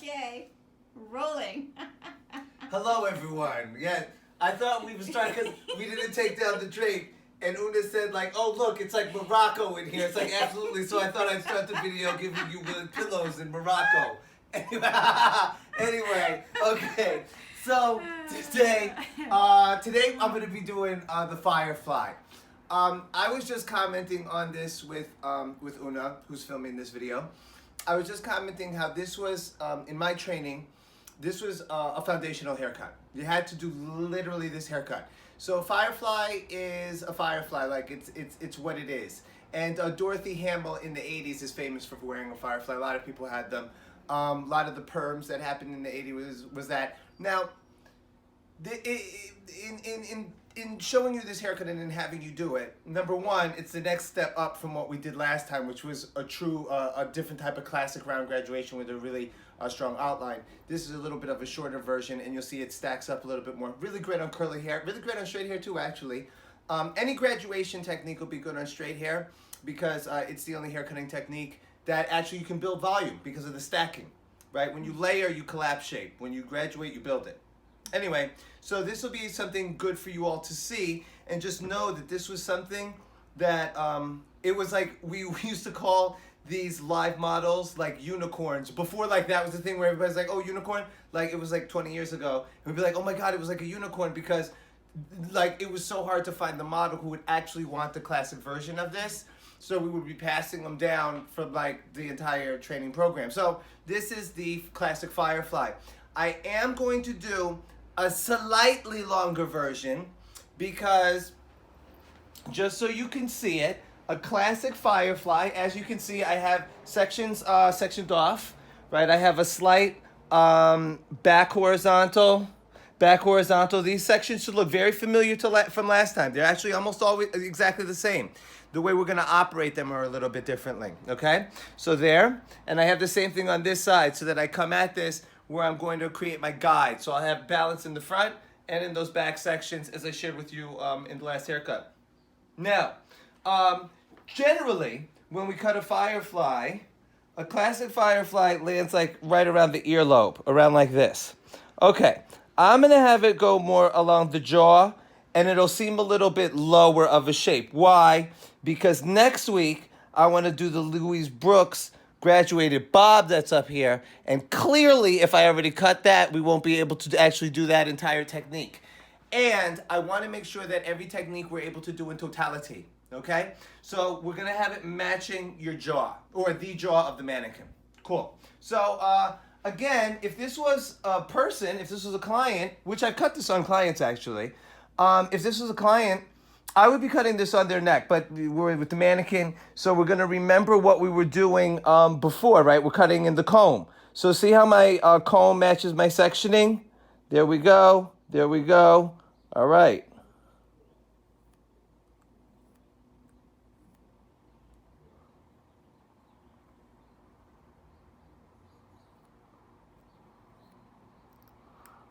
Okay, rolling. Hello, everyone. Yeah, I thought we was trying because we didn't take down the drink, and Una said like, "Oh, look, it's like Morocco in here." It's like absolutely. So I thought I'd start the video giving you pillows in Morocco. Anyway, okay. So today I'm gonna be doing the Firefly. I was just commenting on this with Una, who's filming this video. I was just commenting how this was in my training. This was a foundational haircut. You had to do literally this haircut. So Firefly is a firefly, like it's what it is. And Dorothy Hamill in the 80s is famous for wearing a firefly. A lot of people had them. A lot of the perms that happened in the 80s was that. Now, in showing you this haircut and in having you do it, number one, it's the next step up from what we did last time, which was a true, a different type of classic round graduation with a really strong outline. This is a little bit of a shorter version, and you'll see it stacks up a little bit more. Really great on curly hair, really great on straight hair too, actually. Any graduation technique will be good on straight hair because it's the only hair cutting technique that actually you can build volume because of the stacking, right? When you layer, you collapse shape. When you graduate, you build it. Anyway, so this will be something good for you all to see, and just know that this was something that it was like we used to call these live models like unicorns. Before, like, that was the thing where everybody's like, oh, unicorn, like it was like 20 years ago, and we'd be like, oh my god, it was like a unicorn, because like it was so hard to find the model who would actually want the classic version of this. So we would be passing them down for like the entire training program. So this is the classic Firefly. I am going to do a slightly longer version because, just so you can see it, a classic Firefly, as you can see, I have sectioned off, right? I have a slight back horizontal. These sections should look very familiar from last time. They're actually almost always exactly the same. The way we're going to operate them are a little bit differently, okay? So there, and I have the same thing on this side, so that I come at this where I'm going to create my guide. So I'll have balance in the front and in those back sections, as I shared with you in the last haircut. Now, generally, when we cut a Firefly, a classic Firefly lands like right around the earlobe, around like this. Okay, I'm gonna have it go more along the jaw, and it'll seem a little bit lower of a shape. Why? Because next week, I wanna do the Louise Brooks graduated bob that's up here, and clearly if I already cut that, we won't be able to actually do that entire technique. And I want to make sure that every technique we're able to do in totality, okay? So we're going to have it matching your jaw, or the jaw of the mannequin. Cool. So again, if this was a person, if this was a client, which I've cut this on clients actually, if this was a client, I would be cutting this on their neck, but we're with the mannequin, so we're going to remember what we were doing before, right? We're cutting in the comb. So see how my comb matches my sectioning? There we go. There we go. All right.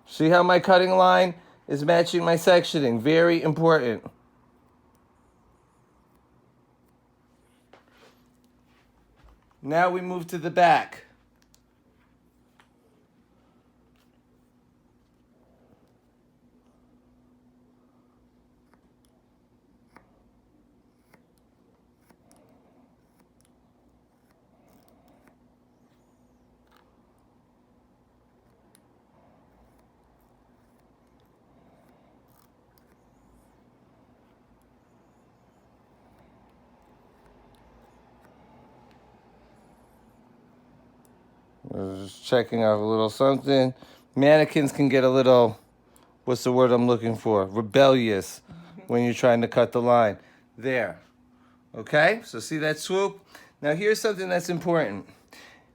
See how my cutting line is matching my sectioning? Very important. Now we move to the back. Just checking out a little something. Mannequins can get a little, what's the word I'm looking for? Rebellious when you're trying to cut the line. There. Okay, so see that swoop? Now here's something that's important.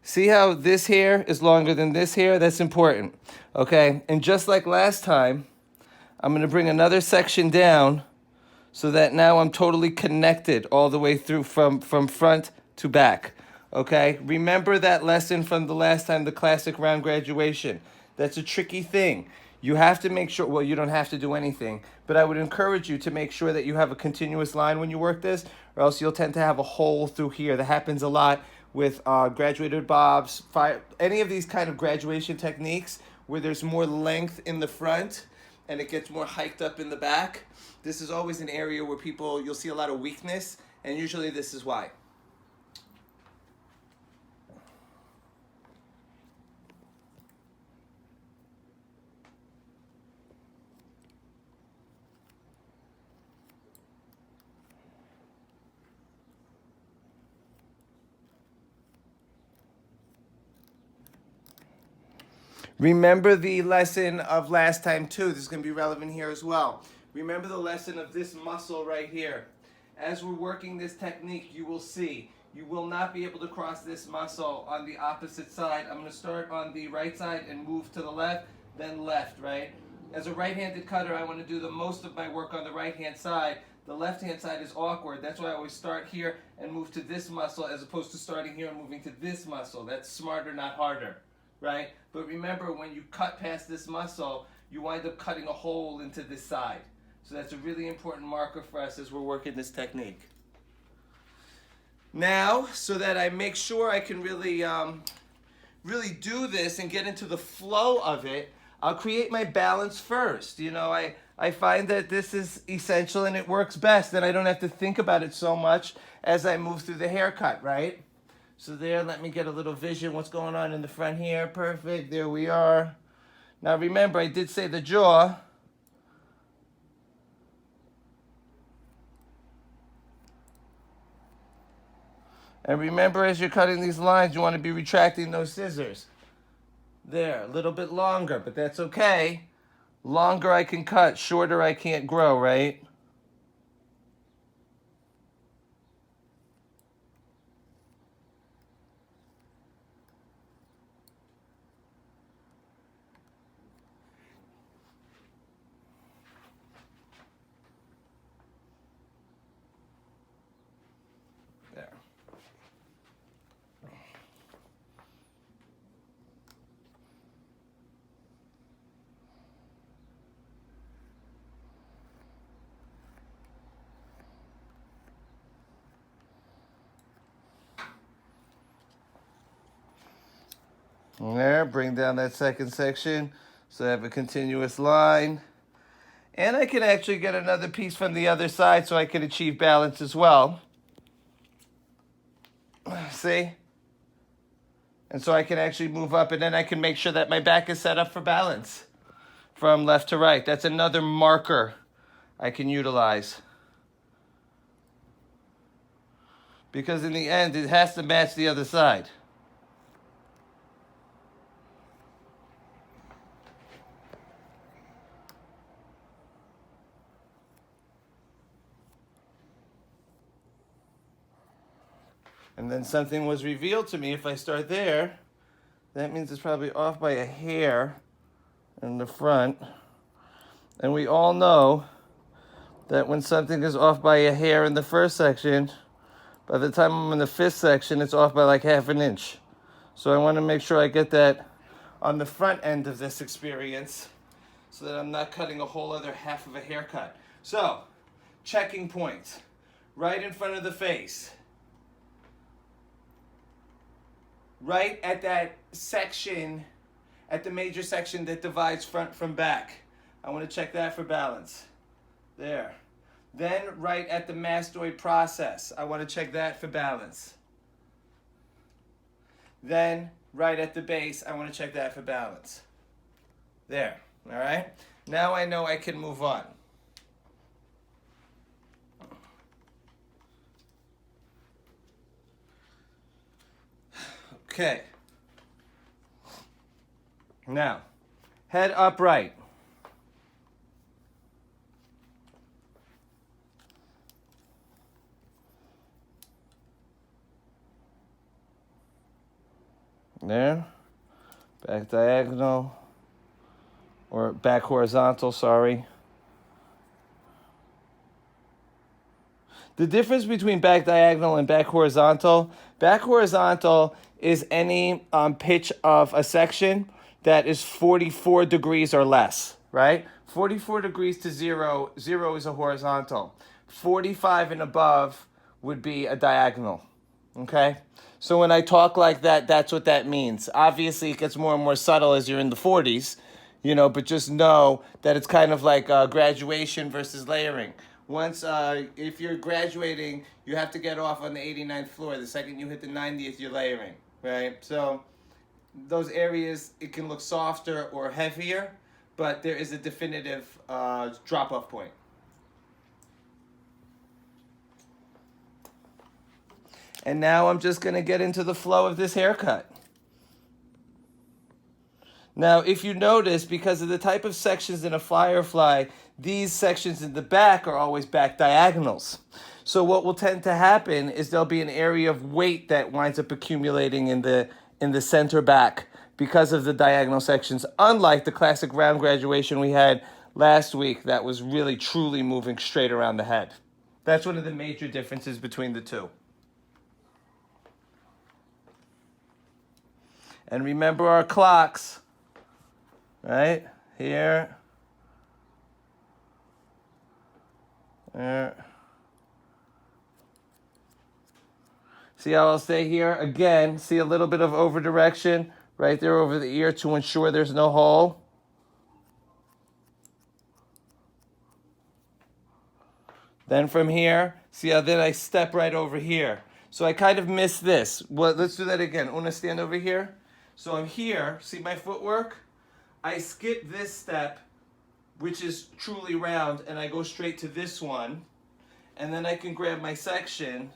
See how this hair is longer than this hair? That's important. Okay, and just like last time, I'm going to bring another section down so that now I'm totally connected all the way through from front to back. Okay, remember that lesson from the last time, the classic round graduation. That's a tricky thing. You have to make sure, well, you don't have to do anything, but I would encourage you to make sure that you have a continuous line when you work this, or else you'll tend to have a hole through here. That happens a lot with graduated bobs, any of these kind of graduation techniques where there's more length in the front and it gets more hiked up in the back. This is always an area where you'll see a lot of weakness, and usually this is why. Remember the lesson of last time too. This is going to be relevant here as well. Remember the lesson of this muscle right here. As we're working this technique, you will see you will not be able to cross this muscle on the opposite side. I'm going to start on the right side and move to the left, then left, right? As a right-handed cutter, I want to do the most of my work on the right-hand side. The left-hand side is awkward. That's why I always start here and move to this muscle as opposed to starting here and moving to this muscle. That's smarter, not harder. Right? But remember, when you cut past this muscle, you wind up cutting a hole into this side. So that's a really important marker for us as we're working this technique. Now, so that I make sure I can really do this and get into the flow of it, I'll create my balance first. You know, I find that this is essential and it works best, and I don't have to think about it so much as I move through the haircut, right? So there, let me get a little vision. What's going on in the front here? Perfect. There we are. Now remember, I did say the jaw. And remember, as you're cutting these lines, you want to be retracting those scissors. There, a little bit longer, but that's okay. Longer I can cut, shorter I can't grow, right? There. There, bring down that second section so I have a continuous line. And I can actually get another piece from the other side so I can achieve balance as well. See? And so I can actually move up, and then I can make sure that my back is set up for balance from left to right. That's another marker I can utilize. Because in the end, it has to match the other side. And then something was revealed to me. If I start there, that means it's probably off by a hair in the front. And we all know that when something is off by a hair in the first section, by the time I'm in the fifth section, it's off by like ½ an inch. So I want to make sure I get that on the front end of this experience so that I'm not cutting a whole other half of a haircut. So, checking points. Right in front of the face. Right at that section, at the major section that divides front from back. I want to check that for balance. There. Then right at the mastoid process. I want to check that for balance. Then right at the base, I want to check that for balance. There. All right? Now I know I can move on. Okay. Now, head upright. There. Back diagonal. Or back horizontal, sorry. The difference between back diagonal and back horizontal is any pitch of a section that is 44 degrees or less, right? 44 degrees to 0, 0 is a horizontal. 45 and above would be a diagonal, okay? So when I talk like that, that's what that means. Obviously, it gets more and more subtle as you're in the 40s, but just know that it's kind of like graduation versus layering. Once, if you're graduating, you have to get off on the 89th floor. The second you hit the 90th, you're layering, right? So those areas, it can look softer or heavier, but there is a definitive drop-off point. And now I'm just going to get into the flow of this haircut. Now, if you notice, because of the type of sections in a Firefly, these sections in the back are always back diagonals. So what will tend to happen is there'll be an area of weight that winds up accumulating in the center back because of the diagonal sections, unlike the classic round graduation we had last week that was really truly moving straight around the head. That's one of the major differences between the two. And remember our clocks, right? Here, there. See how I'll stay here? Again, see a little bit of over direction right there over the ear to ensure there's no hole. Then from here, see how then I step right over here. So I kind of miss this. Well, let's do that again. Una, stand over here. So I'm here, see my footwork? I skip this step, which is truly round, and I go straight to this one. And then I can grab my section.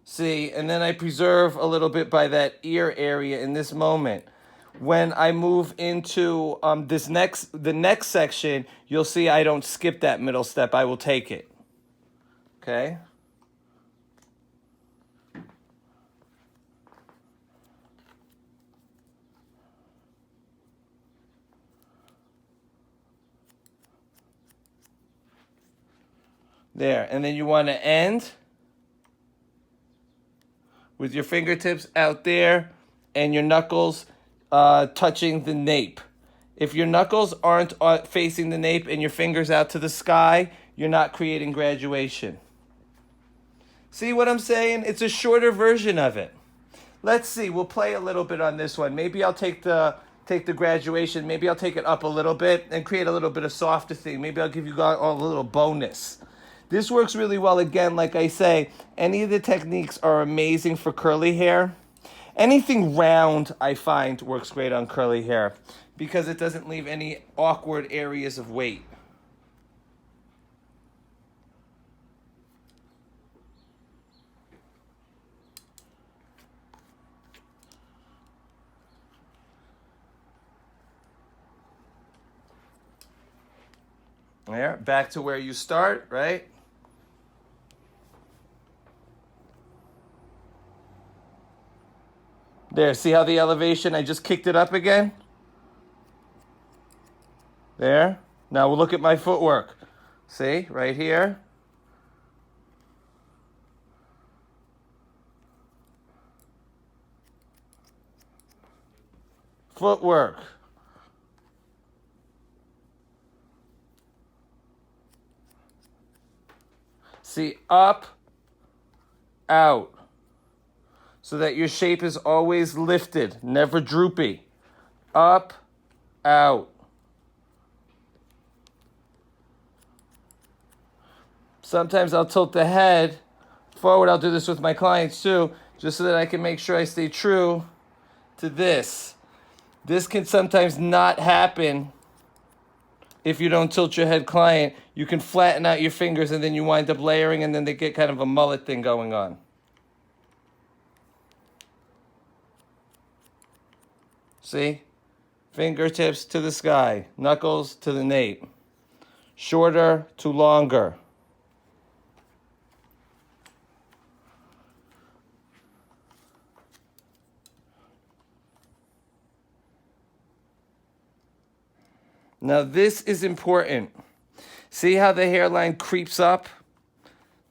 See, and then I preserve a little bit by that ear area in this moment. When I move into the next section, you'll see I don't skip that middle step. I will take it. Okay? There, and then you want to end with your fingertips out there and your knuckles touching the nape. If your knuckles aren't facing the nape and your fingers out to the sky, you're not creating graduation. See what I'm saying? It's a shorter version of it. Let's see, we'll play a little bit on this one. Maybe I'll take the graduation, maybe I'll take it up a little bit and create a little bit of softer thing. Maybe I'll give you guys a little bonus. This works really well. Again, like I say, any of the techniques are amazing for curly hair. Anything round, I find, works great on curly hair because it doesn't leave any awkward areas of weight. There, back to where you start, right? There, see how the elevation, I just kicked it up again? There. Now we'll look at my footwork. See, right here. Footwork. See, up, out. So that your shape is always lifted, never droopy. Up, out. Sometimes I'll tilt the head forward. I'll do this with my clients too, just so that I can make sure I stay true to this. This can sometimes not happen if you don't tilt your head, client. You can flatten out your fingers and then you wind up layering and then they get kind of a mullet thing going on. See? Fingertips to the sky, knuckles to the nape. Shorter to longer. Now this is important. See how the hairline creeps up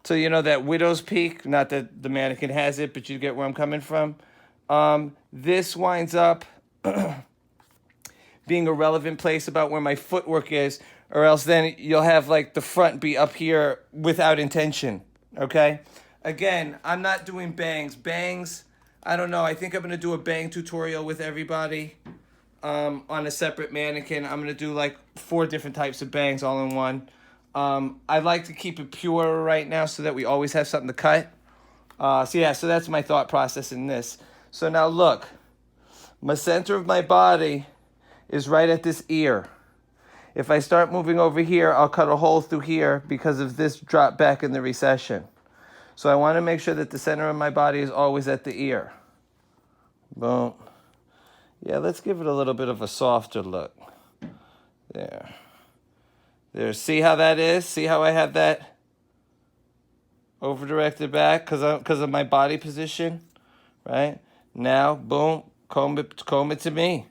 to, that widow's peak? Not that the mannequin has it, but you get where I'm coming from. This winds up being a relevant place about where my footwork is, or else then you'll have like the front be up here without intention, okay? Again, I'm not doing bangs. Bangs, I don't know. I think I'm going to do a bang tutorial with everybody on a separate mannequin. I'm going to do like 4 different types of bangs all in one. I like to keep it pure right now so that we always have something to cut. So that's my thought process in this. So now look, my center of my body is right at this ear. If I start moving over here, I'll cut a hole through here because of this drop back in the recession. So I want to make sure that the center of my body is always at the ear. Boom. Yeah, let's give it a little bit of a softer look. There. There. See how that is? See how I have that over-directed back because of my body position? Right? Now, boom, comb it to me.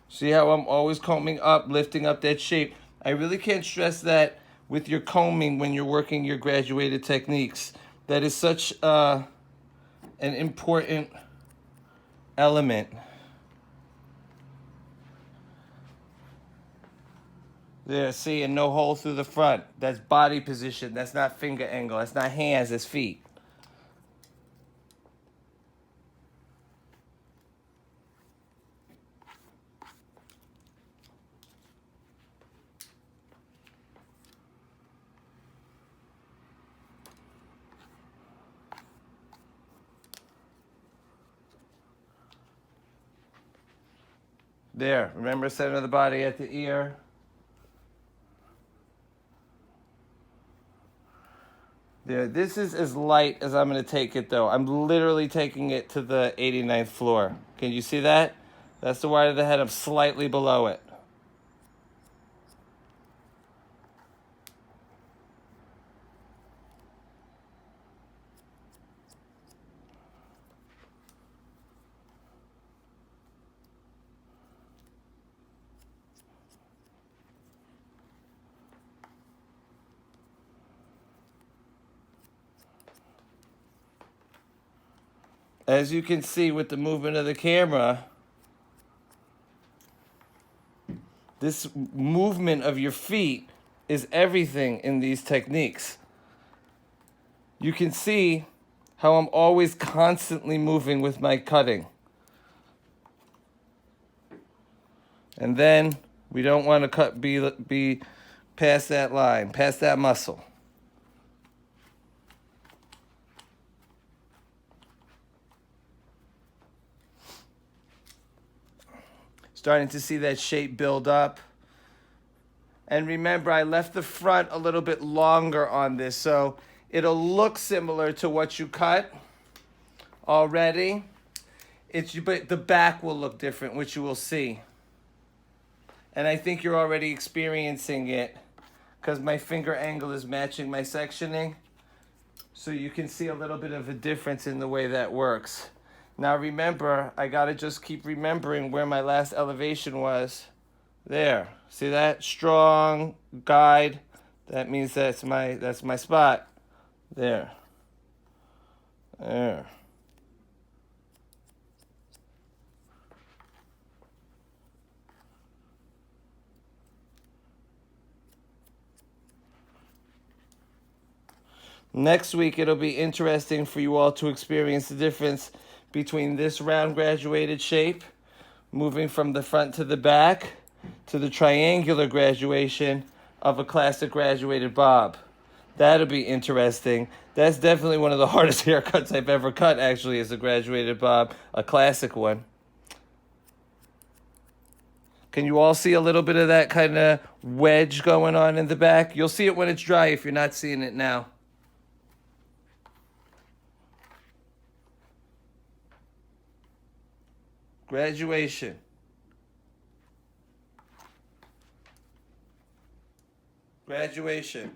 See how I'm always combing up, lifting up that shape. I really can't stress that with your combing when you're working your graduated techniques. That is such an important element. There, see, and no hole through the front. That's body position. That's not finger angle. That's not hands, that's feet. There, remember center of the body at the ear. There, this is as light as I'm going to take it though. I'm literally taking it to the 89th floor. Can you see that? That's the wide of the head. I'm slightly below it. As you can see with the movement of the camera, this movement of your feet is everything in these techniques. You can see how I'm always constantly moving with my cutting. And then we don't want to be past that line, past that muscle. Starting to see that shape build up. And remember, I left the front a little bit longer on this, so it'll look similar to what you cut already. But the back will look different, which you will see. And I think you're already experiencing it because my finger angle is matching my sectioning. So you can see a little bit of a difference in the way that works. Now remember, I gotta just keep remembering where my last elevation was. There, see that? Strong guide. That means that's my spot. There. There. Next week, it'll be interesting for you all to experience the difference between this round graduated shape, moving from the front to the back, to the triangular graduation of a classic graduated bob. That'll be interesting. That's definitely one of the hardest haircuts I've ever cut, actually, is a graduated bob, a classic one. Can you all see a little bit of that kind of wedge going on in the back? You'll see it when it's dry if you're not seeing it now. Graduation. Graduation.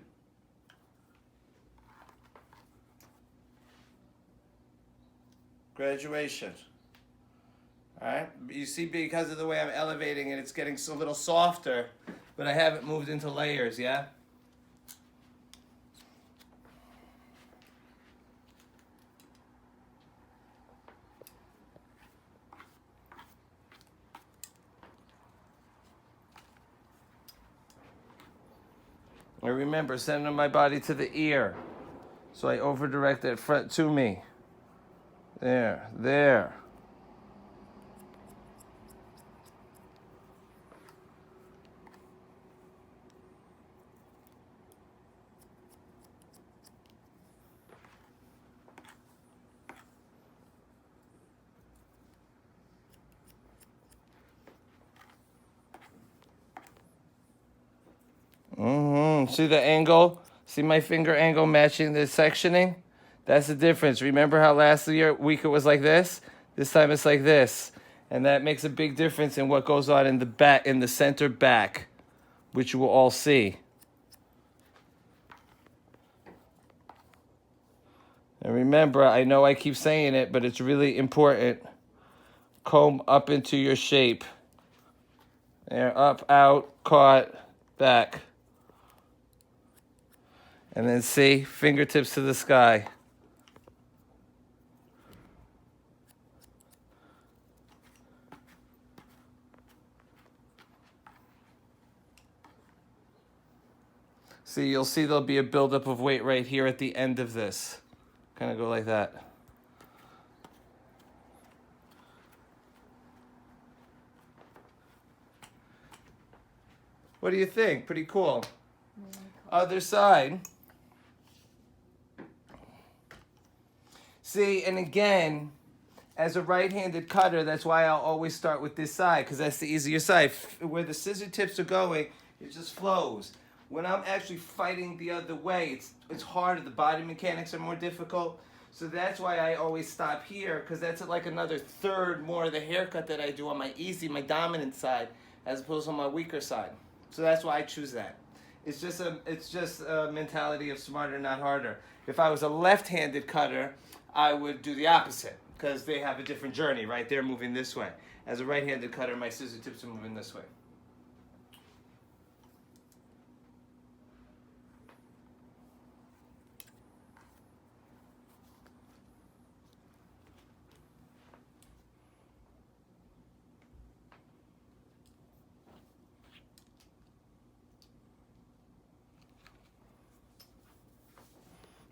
Graduation. All right. You see, because of the way I'm elevating it, it's getting a little softer, but I haven't moved into layers, yeah? And remember, center my body to the ear. So I over direct that front to me. There. See the angle? See my finger angle matching the sectioning? That's the difference. Remember how last week it was like this? This time it's like this. And that makes a big difference in what goes on in the back, in the center back, which you will all see. And remember, I know I keep saying it, but it's really important. Comb up into your shape. There, up, out, caught, back. And then see, fingertips to the sky. See, you'll see there'll be a buildup of weight right here at the end of this. Kind of go like that. What do you think? Pretty cool. Really cool. Other side. See, and again, as a right-handed cutter, that's why I'll always start with this side, because that's the easier side. Where the scissor tips are going, it just flows. When I'm actually fighting the other way, it's harder. The body mechanics are more difficult. So that's why I always stop here, because that's like another third more of the haircut that I do on my my dominant side, as opposed to on my weaker side. So that's why I choose that. It's just a mentality of smarter, not harder. If I was a left-handed cutter, I would do the opposite, because they have a different journey, right? They're moving this way. As a right-handed cutter, my scissor tips are moving this way.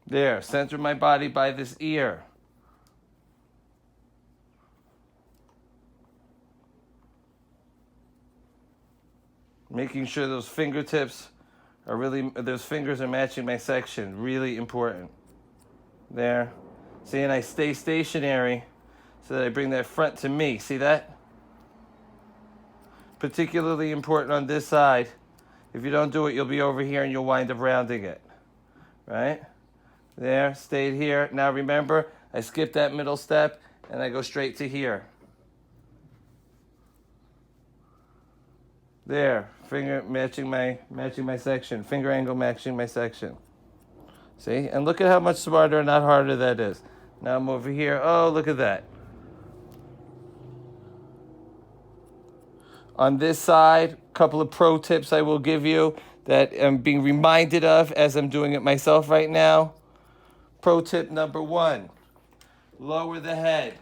There, center my body by this ear. Making sure those fingertips those fingers are matching my section. Really important. There. See, and I stay stationary so that I bring that front to me. See that? Particularly important on this side. If you don't do it, you'll be over here and you'll wind up rounding it. Right? There, stayed here. Now remember, I skip that middle step and I go straight to here. There, finger matching my section. Finger angle matching my section. See? And look at how much smarter and not harder that is. Now I'm over here. Oh, look at that. On this side, a couple of pro tips I will give you that I'm being reminded of as I'm doing it myself right now. Pro tip number 1, lower the head.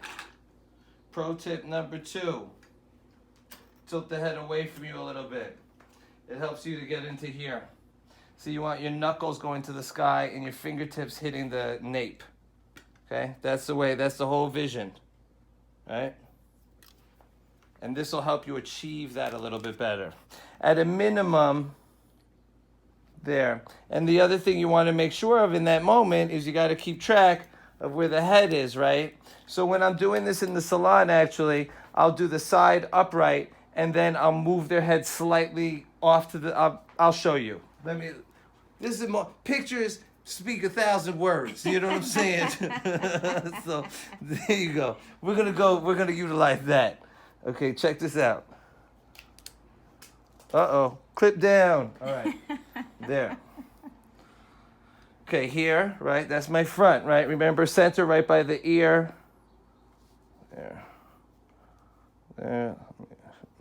Pro tip number 2, tilt the head away from you a little bit. It helps you to get into here. So you want your knuckles going to the sky and your fingertips hitting the nape. Okay, that's the whole vision, right? And this will help you achieve that a little bit better. At a minimum, there. And the other thing you want to make sure of in that moment is you got to keep track of where the head is, right? So when I'm doing this in the salon, actually, I'll do the side upright, and then I'll move their head slightly off to the, I'll show you. This is more, pictures speak 1,000 words, you know what I'm saying? So, there you go. We're gonna utilize that. Okay, check this out. Uh-oh, clip down. All right, there. Okay, here, right, that's my front, right? Remember, center right by the ear. There. There.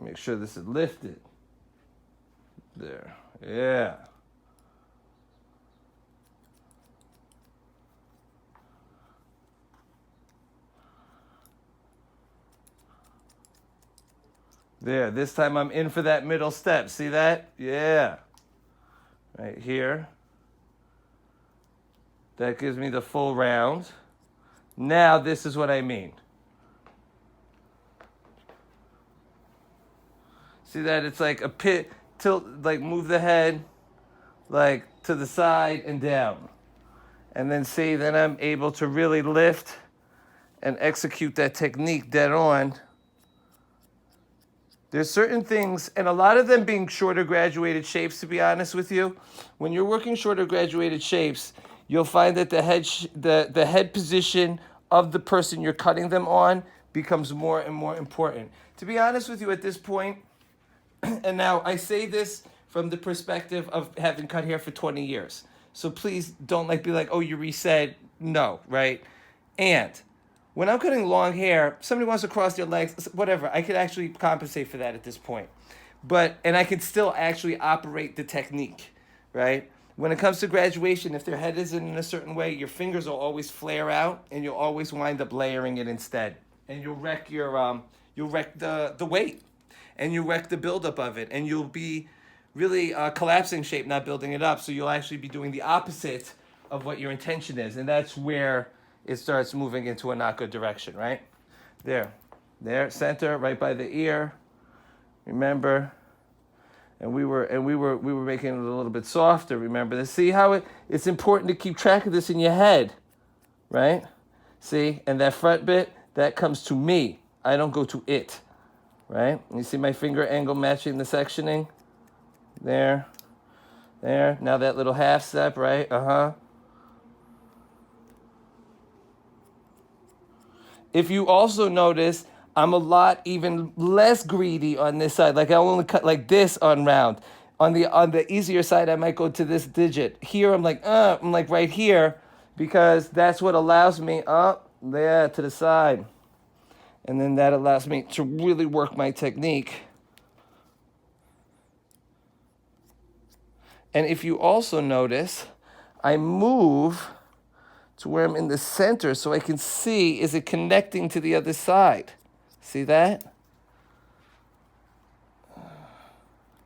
Make sure this is lifted. There. Yeah. There. This time I'm in for that middle step. See that? Yeah. Right here. That gives me the full round. Now this is what I mean. See that? It's like a pit, tilt, like move the head like to the side and down. And then see, then I'm able to really lift and execute that technique dead on. There's certain things, and a lot of them being shorter graduated shapes, to be honest with you. When you're working shorter graduated shapes, you'll find that the head position of the person you're cutting them on becomes more and more important. To be honest with you at this point, and now I say this from the perspective of having cut hair for 20 years. So please don't be like, oh, you resaid. No, right? And when I'm cutting long hair, somebody wants to cross their legs, whatever. I could actually compensate for that at this point. And I can still actually operate the technique, right? When it comes to graduation, if their head isn't in a certain way, your fingers will always flare out, and you'll always wind up layering it instead. And you'll wreck the weight, and you'll wreck the buildup of it, and you'll be really collapsing shape, not building it up. So you'll actually be doing the opposite of what your intention is, and that's where it starts moving into a not good direction, right? There, center, right by the ear. Remember, and we were making it a little bit softer. Remember this. See how it's important to keep track of this in your head, right? See, and that front bit that comes to me. I don't go to it, right? You see my finger angle matching the sectioning. There. Now that little half step, right? If you also notice, I'm a lot even less greedy on this side. Like I only cut like this on round. On the easier side, I might go to this digit. Here, I'm like right here, because that's what allows me up there to the side. And then that allows me to really work my technique. And if you also notice, I move to where I'm in the center so I can see, is it connecting to the other side? See that?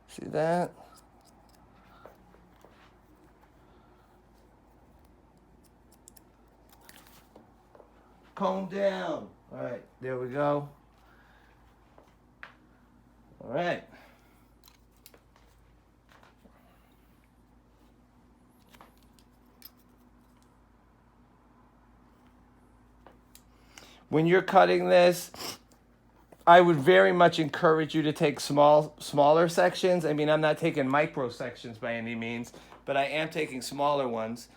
See that? Comb down. All right, there we go. All right. When you're cutting this, I would very much encourage you to take smaller sections. I mean, I'm not taking micro sections by any means, but I am taking smaller ones.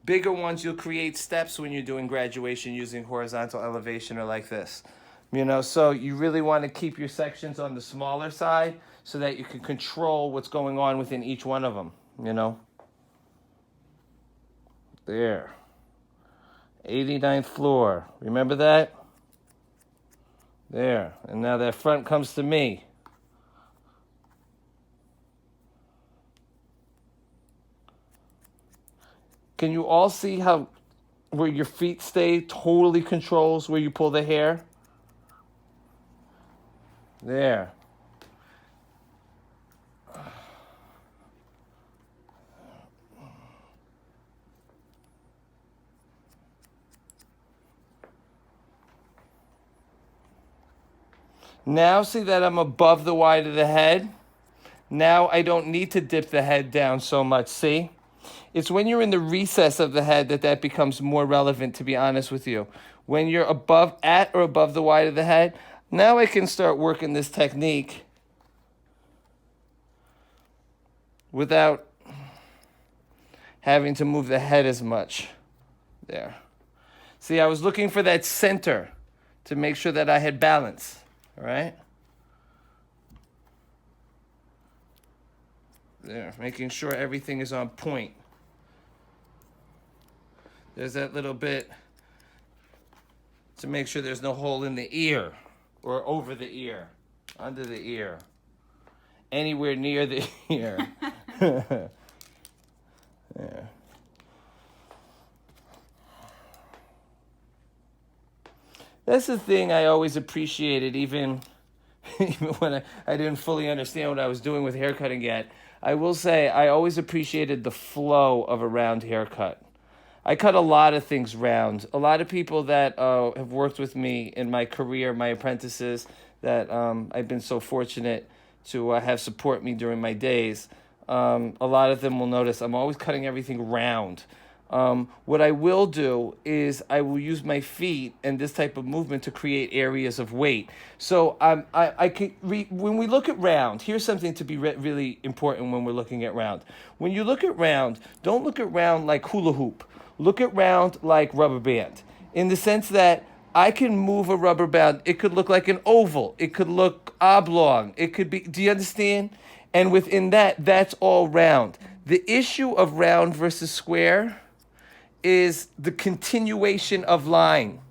Bigger ones, you'll create steps when you're doing graduation using horizontal elevation or like this. So you really want to keep your sections on the smaller side so that you can control what's going on within each one of them, There. 89th floor. Remember that? There. And now that front comes to me. Can you all see how where your feet stay totally controls where you pull the hair? There. Now see that I'm above the wide of the head? Now I don't need to dip the head down so much, see? It's when you're in the recess of the head that becomes more relevant, to be honest with you. When you're at or above the wide of the head, now I can start working this technique without having to move the head as much. There. See, I was looking for that center to make sure that I had balance. All right? There, making sure everything is on point. There's that little bit to make sure there's no hole in the ear or over the ear, under the ear, anywhere near the ear. There. That's the thing I always appreciated, even when I didn't fully understand what I was doing with haircutting yet. I will say I always appreciated the flow of a round haircut. I cut a lot of things round. A lot of people that have worked with me in my career, my apprentices, that I've been so fortunate to have support me during my days, a lot of them will notice I'm always cutting everything round. What I will do is I will use my feet and this type of movement to create areas of weight. So I can when we look at round, here's something to be really important when we're looking at round. When you look at round, don't look at round like hula hoop. Look at round like rubber band, in the sense that I can move a rubber band. It could look like an oval. It could look oblong. It could be, do you understand? And within that, that's all round. The issue of round versus square is the continuation of line.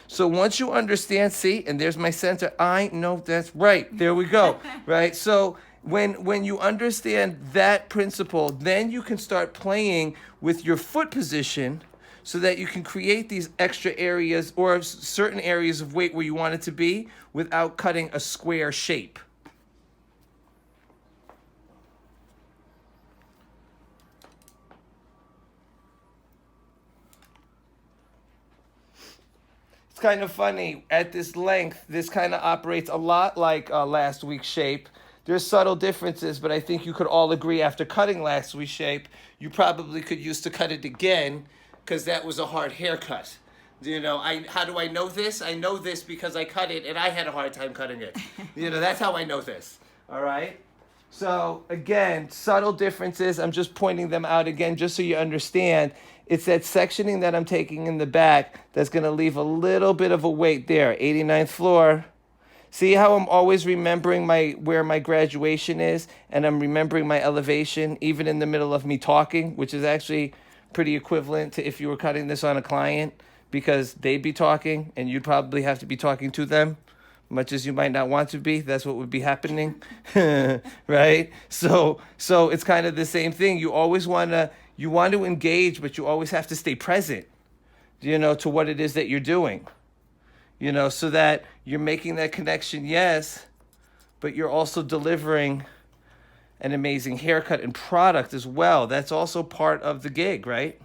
So once you understand, see, and there's my center, I know that's right. There we go, right? So when you understand that principle, then you can start playing with your foot position so that you can create these extra areas or certain areas of weight where you want it to be without cutting a square shape. It's kind of funny. At this length, this kind of operates a lot like last week's shape. There's subtle differences, but I think you could all agree after cutting last week's shape, you probably could use to cut it again because that was a hard haircut. You know, how do I know this? I know this because I cut it and I had a hard time cutting it. You know, that's how I know this. All right? So, again, subtle differences. I'm just pointing them out again just so you understand. It's that sectioning that I'm taking in the back that's going to leave a little bit of a weight there. 89th floor. See how I'm always remembering where my graduation is, and I'm remembering my elevation even in the middle of me talking, which is actually pretty equivalent to if you were cutting this on a client, because they'd be talking and you'd probably have to be talking to them, much as you might not want to be. That's what would be happening, right? So it's kind of the same thing. You always want to engage, but you always have to stay present, you know, to what it is that you're doing. You know, so that you're making that connection, yes, but you're also delivering an amazing haircut and product as well. That's also part of the gig, right?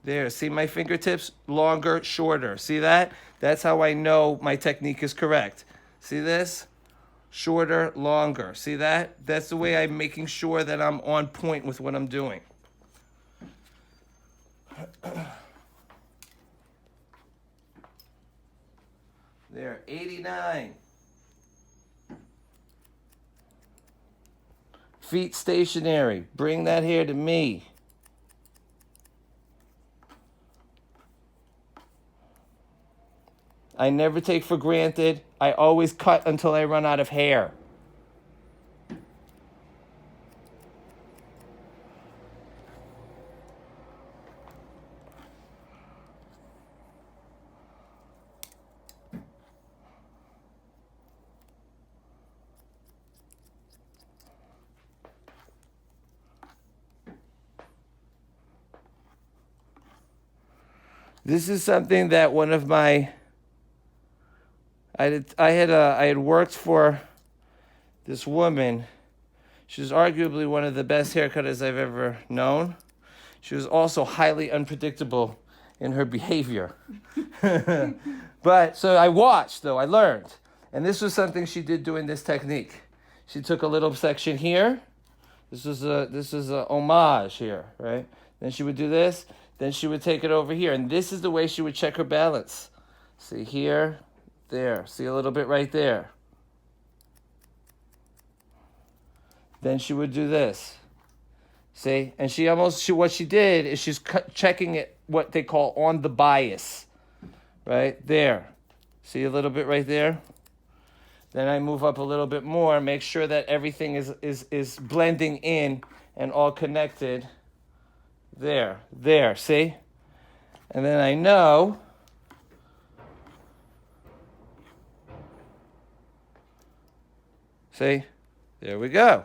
There, see my fingertips? Longer, shorter. See that? That's how I know my technique is correct. See this? Shorter, longer. See that? That's the way I'm making sure that I'm on point with what I'm doing. There, 89. Feet stationary. Bring that hair to me. I never take for granted. I always cut until I run out of hair. This is something that one of my I had worked for this woman. She was arguably one of the best haircutters I've ever known. She was also highly unpredictable in her behavior. But so I watched, though I learned, and this was something she did doing this technique. She took a little section here. This is a homage here, right? Then she would do this. Then she would take it over here, and this is the way she would check her balance. See here, there. See a little bit right there. Then she would do this. See, and what she did is she's checking it, what they call on the bias, right there. See a little bit right there. Then I move up a little bit more, make sure that everything is blending in and all connected. There, see? And then I know See? There we go.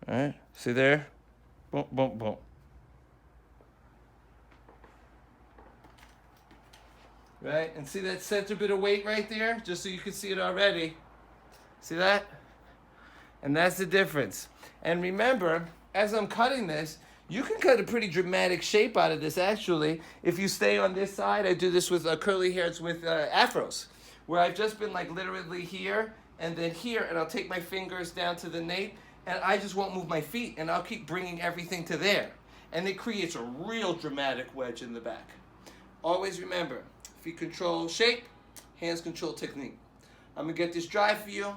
All right. See there? Boom, boom, boom. Right? And see that center bit of weight right there? Just so you can see it already. See that? And that's the difference. And remember, as I'm cutting this, you can cut a pretty dramatic shape out of this, actually. If you stay on this side, I do this with curly hairs with afros, where I've just been like literally here and then here, and I'll take my fingers down to the nape, and I just won't move my feet, and I'll keep bringing everything to there. And it creates a real dramatic wedge in the back. Always remember, feet control shape, hands control technique. I'm gonna get this dry for you.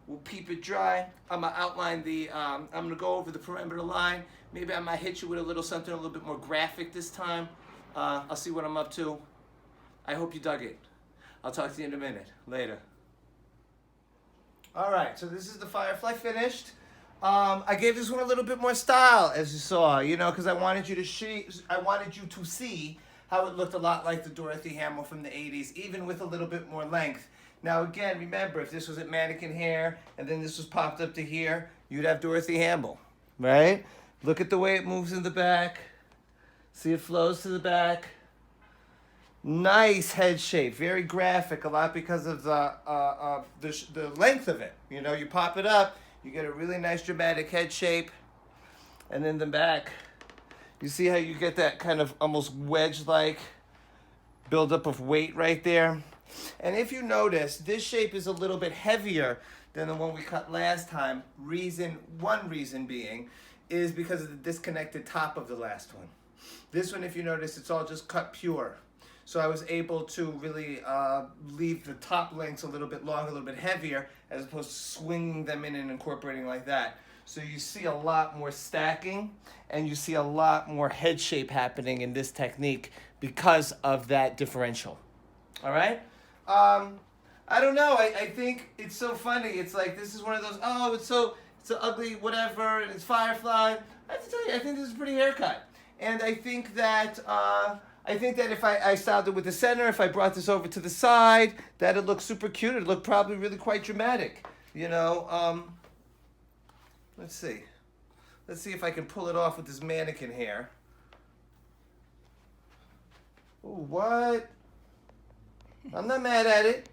We'll peep it dry. I'm gonna outline the, I'm gonna go over the perimeter line. Maybe I might hit you with a little something a little bit more graphic this time. I'll see what I'm up to. I hope you dug it. I'll talk to you in a minute. Later. All right, so this is the Firefly finished. I gave this one a little bit more style, as you saw, you know, because I wanted you to see how it looked a lot like the Dorothy Hamill from the 80s, even with a little bit more length. Now again, remember, if this was at mannequin hair and then this was popped up to here, you'd have Dorothy Hamill, right? Look at the way it moves in the back. See, it flows to the back. Nice head shape, very graphic, a lot because of the length of it. You know, you pop it up, you get a really nice dramatic head shape, and then the back, you see how you get that kind of almost wedge-like buildup of weight right there? And if you notice, this shape is a little bit heavier than the one we cut last time. One reason being is because of the disconnected top of the last one. This one, if you notice, it's all just cut pure. So I was able to really leave the top lengths a little bit long, a little bit heavier, as opposed to swinging them in and incorporating like that. So you see a lot more stacking, and you see a lot more head shape happening in this technique because of that differential. All right? I don't know. I think it's so funny. It's like, this is one of those, oh, it's so ugly, whatever, and it's Firefly. I have to tell you, I think this is a pretty haircut. And I think that if I styled it with the center, if I brought this over to the side, that'd look super cute. It'd look probably really quite dramatic. You know, let's see. Let's see if I can pull it off with this mannequin hair. Ooh, what? I'm not mad at it.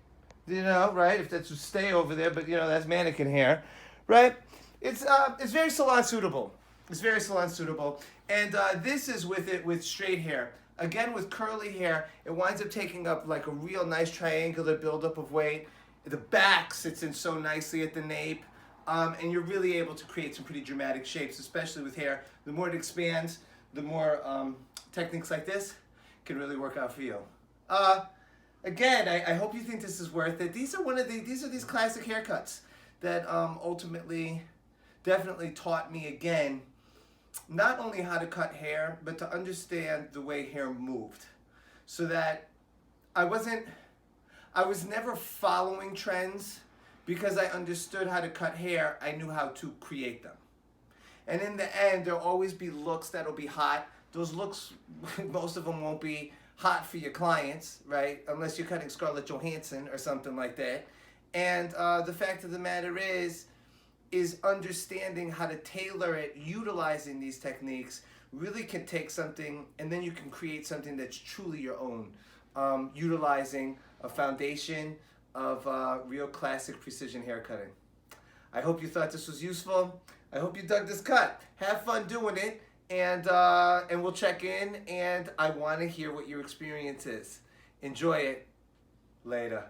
You know, right? If that's to stay over there, but you know, that's mannequin hair, right? It's very salon suitable. It's very salon suitable. And this is with straight hair. Again, with curly hair, it winds up taking up like a real nice triangular buildup of weight. The back sits in so nicely at the nape. And you're really able to create some pretty dramatic shapes, especially with hair. The more it expands, the more techniques like this can really work out for you. Again, I hope you think this is worth it. These are these classic haircuts that ultimately definitely taught me again not only how to cut hair, but to understand the way hair moved, so that I was never following trends. Because I understood how to cut hair, I knew how to create them. And in the end, there'll always be looks that'll be hot. Those looks, most of them won't be hot for your clients, right? Unless you're cutting Scarlett Johansson or something like that. And the fact of the matter is understanding how to tailor it, utilizing these techniques, really can take something and then you can create something that's truly your own, utilizing a foundation of real classic precision haircutting. I hope you thought this was useful. I hope you dug this cut. Have fun doing it, and we'll check in, and I want to hear what your experience is. Enjoy it. Later.